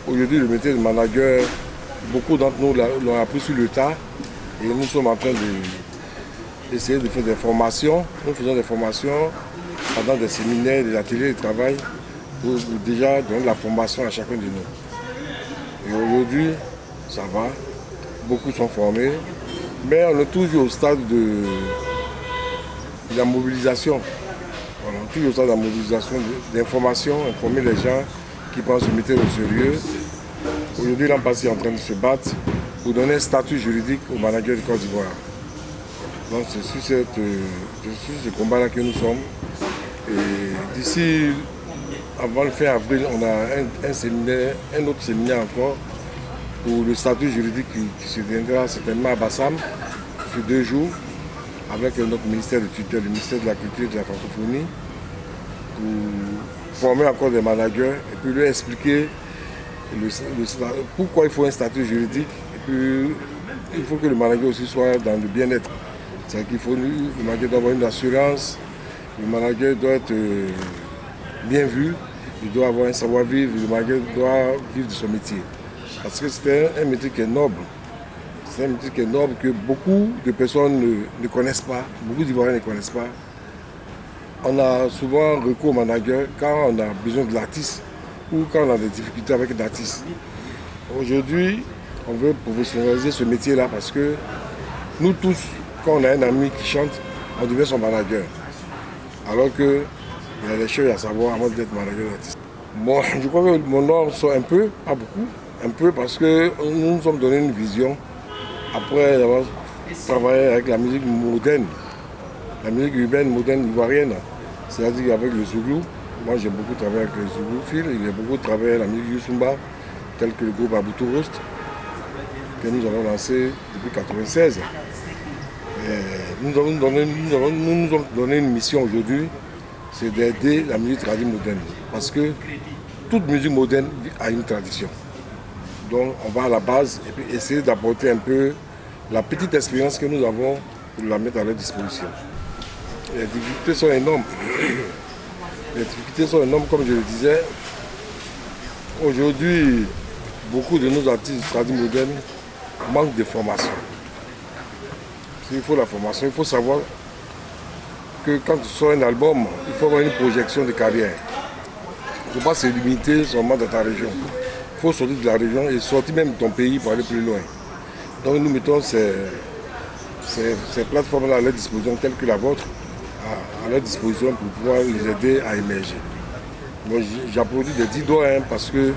Aujourd'hui, le métier de manager, beaucoup d'entre nous l'ont appris sur le tas et nous sommes en train d'essayer de faire des formations. Nous faisons des formations pendant des séminaires, des ateliers de travail pour déjà donner la formation à chacun de nous. Et aujourd'hui, ça va, beaucoup sont formés, mais on est toujours au stade de la mobilisation. On est toujours au stade de la mobilisation, d'information, informer les gens qui prennent ce métier au sérieux. Aujourd'hui, l'Ambassade est en train de se battre pour donner un statut juridique aux managers de Côte d'Ivoire. Donc c'est sur ce combat-là que nous sommes. Et d'ici, avant le fin avril, on a un autre séminaire encore pour le statut juridique qui se tiendra certainement à Bassam sur 2 jours avec notre ministère de tutelle, le ministère de la Culture et de la Francophonie, pour former encore des managers et puis leur expliquer pourquoi il faut un statut juridique et puis il faut que le manager aussi soit dans le bien-être. C'est-à-dire qu'il faut le manager doit avoir une assurance, le manager doit être bien vu, il doit avoir un savoir-vivre, le manager doit vivre de son métier. Parce que c'est un métier qui est noble. C'est un métier qui est noble que beaucoup de personnes ne connaissent pas, beaucoup d'Ivoiriens ne connaissent pas. On a souvent recours au manager quand on a besoin de l'artiste ou quand on a des difficultés avec l'artiste. Aujourd'hui, on veut professionnaliser ce métier-là parce que nous tous, quand on a un ami qui chante, on devient son manager. Alors qu'il y a des choses à savoir avant d'être manager d'artiste. Bon, je crois que mon nom sort un peu, pas beaucoup, un peu parce que nous nous sommes donné une vision après avoir travaillé avec la musique moderne, la musique urbaine moderne ivoirienne, c'est-à-dire avec le Zouglou. Moi j'ai beaucoup travaillé avec le Zouglou, j'ai beaucoup travaillé avec la musique Youssumba, tel que le groupe Aboutou Rost, que nous avons lancé depuis 1996. Nous nous avons donné une mission aujourd'hui, c'est d'aider la musique traditionnelle moderne. Parce que toute musique moderne a une tradition. Donc on va à la base et puis essayer d'apporter un peu la petite expérience que nous avons pour la mettre à leur disposition. Les difficultés sont énormes. Les difficultés sont énormes, comme je le disais. Aujourd'hui, beaucoup de nos artistes traditionnels modernes manquent de formation. Il faut la formation, il faut savoir que quand tu sors un album, il faut avoir une projection de carrière. Il ne faut pas se limiter seulement dans ta région. Il faut sortir de la région et sortir même de ton pays pour aller plus loin. Donc nous mettons ces plateformes-là à leur disposition, telles que la vôtre, à leur disposition pour pouvoir les aider à émerger. Moi j'applaudis des 10 doigts parce que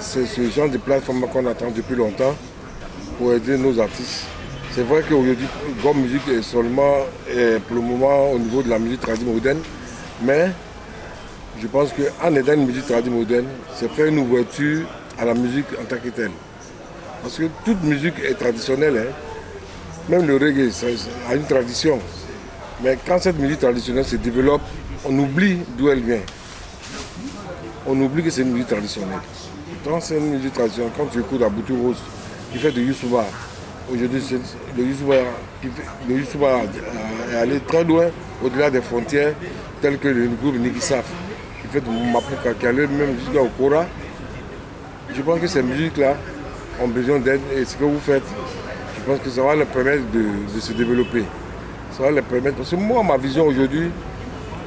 c'est ce genre de plateforme qu'on attend depuis longtemps pour aider nos artistes. C'est vrai qu'aujourd'hui, Gomme Musique est seulement pour le moment au niveau de la musique traditionnelle moderne, mais je pense qu'en aidant une musique traditionnelle moderne, c'est faire une ouverture à la musique en tant que telle. Parce que toute musique est traditionnelle, même le reggae ça a une tradition. Mais quand cette musique traditionnelle se développe, on oublie d'où elle vient. On oublie que c'est une musique traditionnelle. Quand c'est une musique traditionnelle, quand tu écoutes Aboutou Rose, qui fait de Youssouba, aujourd'hui le Youssouba est allé très loin, au-delà des frontières, telles que le groupe Nikisaf, qui fait de Mapuka, qui allait même jusqu'à Okora. Je pense que ces musiques-là ont besoin d'aide et ce que vous faites, je pense que ça va leur permettre de se développer. Ça va leur permettre, parce que moi, ma vision aujourd'hui,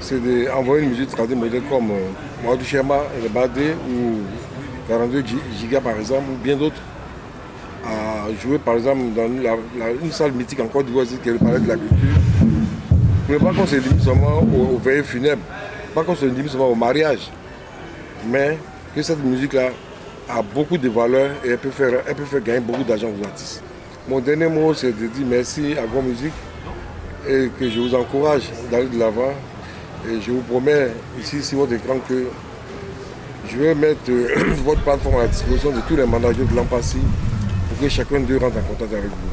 c'est d'envoyer une musique traditionnelle comme Maudou Chema et le Badé ou 42 Giga par exemple, ou bien d'autres, à jouer par exemple dans une salle mythique en Côte d'Ivoire qui est le Palais de la Culture. Je ne veux pas qu'on se limite seulement aux veillées funèbres, pas qu'on se limite seulement au mariage, mais que cette musique-là a beaucoup de valeur et elle peut faire gagner beaucoup d'argent aux artistes. Mon dernier mot, c'est de dire merci à Gomme Musique et que je vous encourage d'aller de l'avant. Et je vous promets ici sur votre écran que je vais mettre votre plateforme à la disposition de tous les managers de l'Ambassade pour que chacun d'eux rentre en contact avec vous.